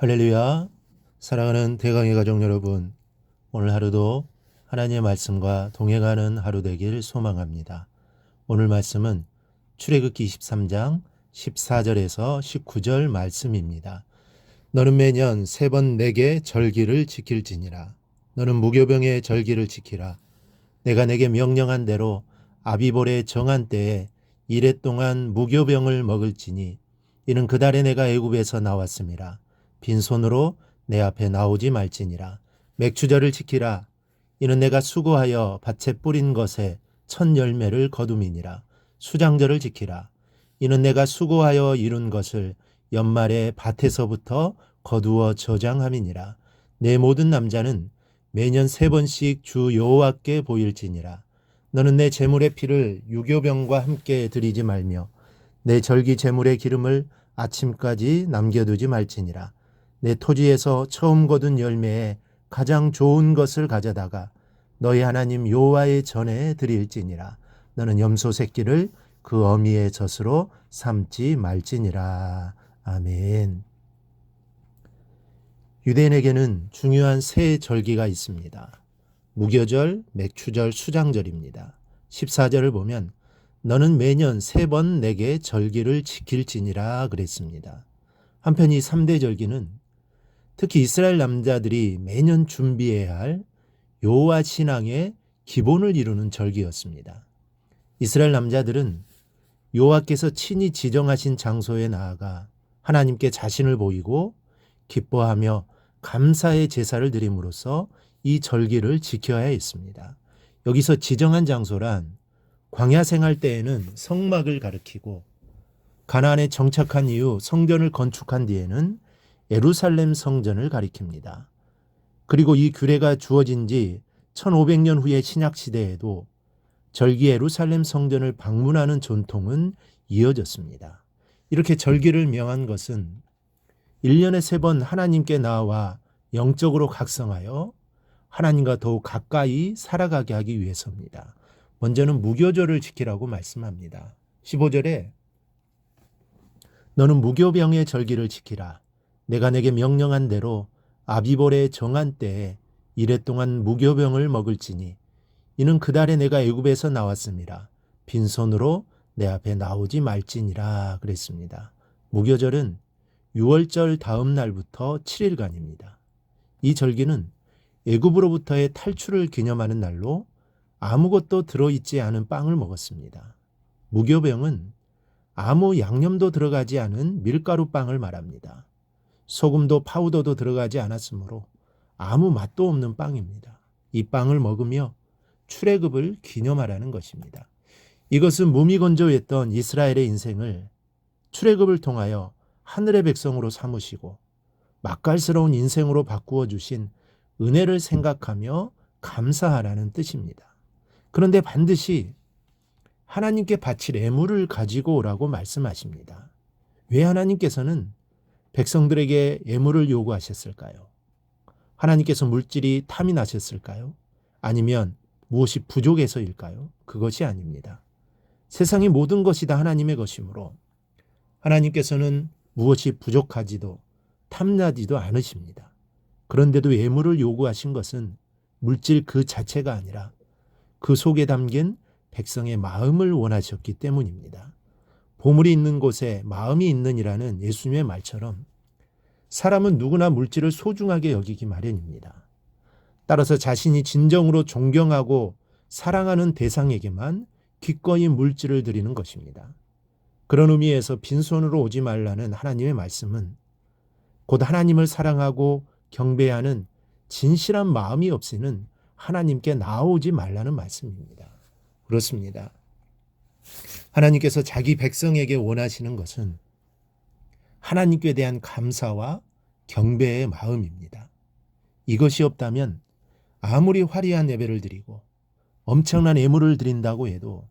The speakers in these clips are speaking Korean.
할렐루야. 사랑하는 대강의 가족 여러분, 오늘 하루도 하나님의 말씀과 동행하는 하루 되길 소망합니다. 오늘 말씀은 출애굽기 23장 14절에서 19절 말씀입니다. 너는 매년 3번 내게 절기를 지킬지니라. 너는 무교병의 절기를 지키라. 내가 내게 명령한 대로 아비볼의 정한 때에 이레 동안 무교병을 먹을지니 이는 그 달에 내가 애굽에서 나왔음이라. 빈손으로 내 앞에 나오지 말지니라. 맥추절을 지키라. 이는 내가 수고하여 밭에 뿌린 것에 첫 열매를 거둠이니라. 수장절을 지키라. 이는 내가 수고하여 이룬 것을 연말에 밭에서부터 거두어 저장함이니라. 내 모든 남자는 매년 3번씩 주 여호와께 보일지니라. 너는 내 제물의 피를 유교병과 함께 드리지 말며 내 절기 제물의 기름을 아침까지 남겨두지 말지니라. 내 토지에서 처음 거둔 열매에 가장 좋은 것을 가져다가 너희 하나님 여호와의 전에 드릴지니라. 너는 염소 새끼를 그 어미의 젖으로 삼지 말지니라. 아멘. 유대인에게는 중요한 세 절기가 있습니다. 무교절, 맥추절, 수장절입니다. 14절을 보면 너는 매년 3번 내게 절기를 지킬지니라 그랬습니다. 한편 이 3대 절기는 특히 이스라엘 남자들이 매년 준비해야 할 여호와 신앙의 기본을 이루는 절기였습니다. 이스라엘 남자들은 여호와께서 친히 지정하신 장소에 나아가 하나님께 자신을 보이고 기뻐하며 감사의 제사를 드림으로써 이 절기를 지켜야 했습니다. 여기서 지정한 장소란 광야 생활 때에는 성막을 가리키고 가나안에 정착한 이후 성전을 건축한 뒤에는 예루살렘 성전을 가리킵니다. 그리고 이 규례가 주어진 지 1500년 후의 신약시대에도 절기 예루살렘 성전을 방문하는 전통은 이어졌습니다. 이렇게 절기를 명한 것은 1년에 3번 하나님께 나와 영적으로 각성하여 하나님과 더욱 가까이 살아가게 하기 위해서입니다. 먼저는 무교절을 지키라고 말씀합니다. 15절에 너는 무교병의 절기를 지키라. 내가 내게 명령한 대로 아비볼의 정한 때에 이레 동안 무교병을 먹을지니 이는 그 달에 내가 애굽에서 나왔음이라. 빈손으로 내 앞에 나오지 말지니라 그랬습니다. 무교절은 6월절 다음 날부터 7일간입니다. 이 절기는 애굽으로부터의 탈출을 기념하는 날로 아무것도 들어있지 않은 빵을 먹었습니다. 무교병은 아무 양념도 들어가지 않은 밀가루 빵을 말합니다. 소금도 파우더도 들어가지 않았으므로 아무 맛도 없는 빵입니다. 이 빵을 먹으며 출애굽을 기념하라는 것입니다. 이것은 무미건조했던 이스라엘의 인생을 출애굽을 통하여 하늘의 백성으로 삼으시고 맛깔스러운 인생으로 바꾸어 주신 은혜를 생각하며 감사하라는 뜻입니다. 그런데 반드시 하나님께 바칠 예물을 가지고 오라고 말씀하십니다. 왜 하나님께서는 백성들에게 예물을 요구하셨을까요? 하나님께서 물질이 탐이 나셨을까요? 아니면 무엇이 부족해서일까요? 그것이 아닙니다. 세상의 모든 것이 다 하나님의 것이므로 하나님께서는 무엇이 부족하지도 탐나지도 않으십니다. 그런데도 예물을 요구하신 것은 물질 그 자체가 아니라 그 속에 담긴 백성의 마음을 원하셨기 때문입니다. 보물이 있는 곳에 마음이 있느니라는 예수님의 말처럼 사람은 누구나 물질을 소중하게 여기기 마련입니다. 따라서 자신이 진정으로 존경하고 사랑하는 대상에게만 기꺼이 물질을 드리는 것입니다. 그런 의미에서 빈손으로 오지 말라는 하나님의 말씀은 곧 하나님을 사랑하고 경배하는 진실한 마음이 없이는 하나님께 나오지 말라는 말씀입니다. 그렇습니다. 하나님께서 자기 백성에게 원하시는 것은 하나님께 대한 감사와 경배의 마음입니다. 이것이 없다면 아무리 화려한 예배를 드리고 엄청난 예물을 드린다고 해도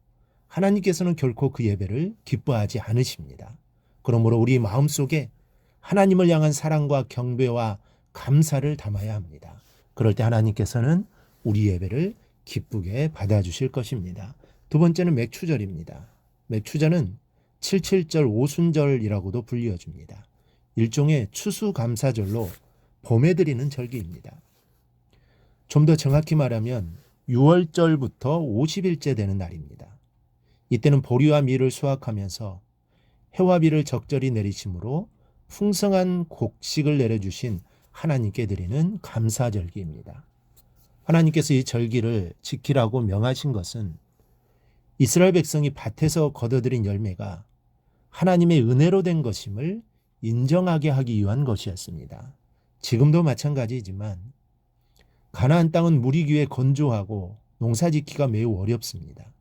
하나님께서는 결코 그 예배를 기뻐하지 않으십니다. 그러므로 우리 마음속에 하나님을 향한 사랑과 경배와 감사를 담아야 합니다. 그럴 때 하나님께서는 우리 예배를 기쁘게 받아주실 것입니다. 두 번째는 맥추절입니다. 맥추절은 77절 오순절이라고도 불리어집니다. 일종의 추수감사절로 봄에 드리는 절기입니다. 좀 더 정확히 말하면 6월절부터 50일째 되는 날입니다. 이때는 보리와 밀을 수확하면서 해와 비를 적절히 내리심으로 풍성한 곡식을 내려주신 하나님께 드리는 감사절기입니다. 하나님께서 이 절기를 지키라고 명하신 것은 이스라엘 백성이 밭에서 거둬들인 열매가 하나님의 은혜로 된 것임을 인정하게 하기 위한 것이었습니다. 지금도 마찬가지이지만 가나안 땅은 물이 귀해 건조하고 농사짓기가 매우 어렵습니다.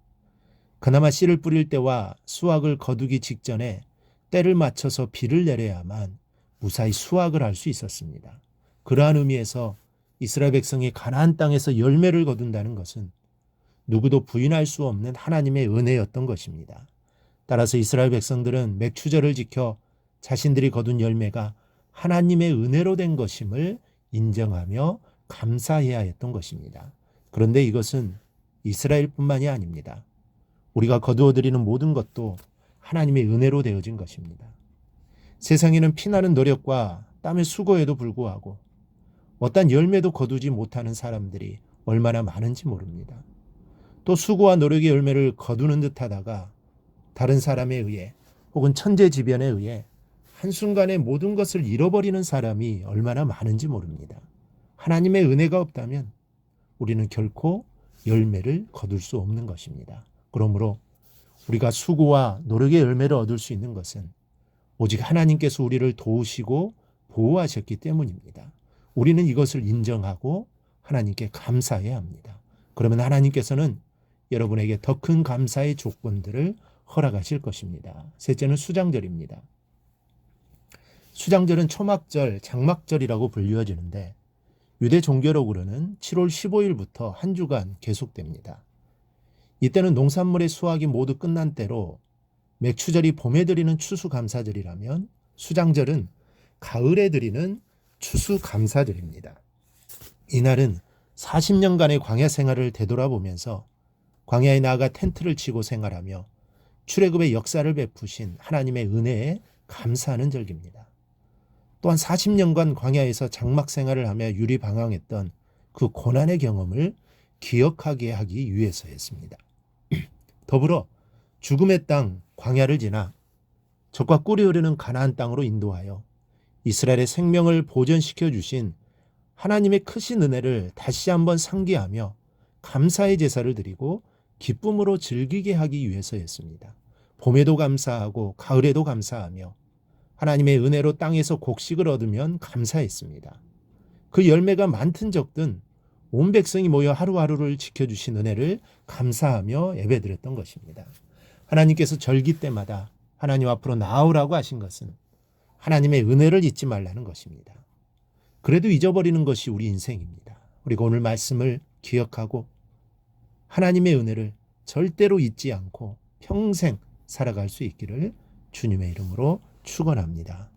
그나마 씨를 뿌릴 때와 수확을 거두기 직전에 때를 맞춰서 비를 내려야만 무사히 수확을 할 수 있었습니다. 그러한 의미에서 이스라엘 백성이 가나안 땅에서 열매를 거둔다는 것은 누구도 부인할 수 없는 하나님의 은혜였던 것입니다. 따라서 이스라엘 백성들은 맥추절을 지켜 자신들이 거둔 열매가 하나님의 은혜로 된 것임을 인정하며 감사해야 했던 것입니다. 그런데 이것은 이스라엘뿐만이 아닙니다. 우리가 거두어들이는 모든 것도 하나님의 은혜로 되어진 것입니다. 세상에는 피나는 노력과 땀의 수고에도 불구하고 어떤 열매도 거두지 못하는 사람들이 얼마나 많은지 모릅니다. 또 수고와 노력의 열매를 거두는 듯하다가 다른 사람에 의해 혹은 천재지변에 의해 한순간에 모든 것을 잃어버리는 사람이 얼마나 많은지 모릅니다. 하나님의 은혜가 없다면 우리는 결코 열매를 거둘 수 없는 것입니다. 그러므로 우리가 수고와 노력의 열매를 얻을 수 있는 것은 오직 하나님께서 우리를 도우시고 보호하셨기 때문입니다. 우리는 이것을 인정하고 하나님께 감사해야 합니다. 그러면 하나님께서는 여러분에게 더 큰 감사의 조건들을 허락하실 것입니다. 셋째는 수장절입니다. 수장절은 초막절, 장막절이라고 불리워지는데 유대 종교력으로는 7월 15일부터 한 주간 계속됩니다. 이때는 농산물의 수확이 모두 끝난 때로 맥추절이 봄에 드리는 추수감사절이라면 수장절은 가을에 드리는 추수감사절입니다. 이날은 40년간의 광야 생활을 되돌아보면서 광야에 나아가 텐트를 치고 생활하며 출애굽의 역사를 베푸신 하나님의 은혜에 감사하는 절기입니다. 또한 40년간 광야에서 장막 생활을 하며 유리방황했던 그 고난의 경험을 기억하게 하기 위해서였습니다. 더불어 죽음의 땅 광야를 지나 젖과 꿀이 흐르는 가나안 땅으로 인도하여 이스라엘의 생명을 보존시켜 주신 하나님의 크신 은혜를 다시 한번 상기하며 감사의 제사를 드리고 기쁨으로 즐기게 하기 위해서였습니다. 봄에도 감사하고 가을에도 감사하며 하나님의 은혜로 땅에서 곡식을 얻으면 감사했습니다. 그 열매가 많든 적든 온 백성이 모여 하루하루를 지켜주신 은혜를 감사하며 예배드렸던 것입니다. 하나님께서 절기 때마다 하나님 앞으로 나아오라고 하신 것은 하나님의 은혜를 잊지 말라는 것입니다. 그래도 잊어버리는 것이 우리 인생입니다. 그리고 오늘 말씀을 기억하고 하나님의 은혜를 절대로 잊지 않고 평생 살아갈 수 있기를 주님의 이름으로 축원합니다.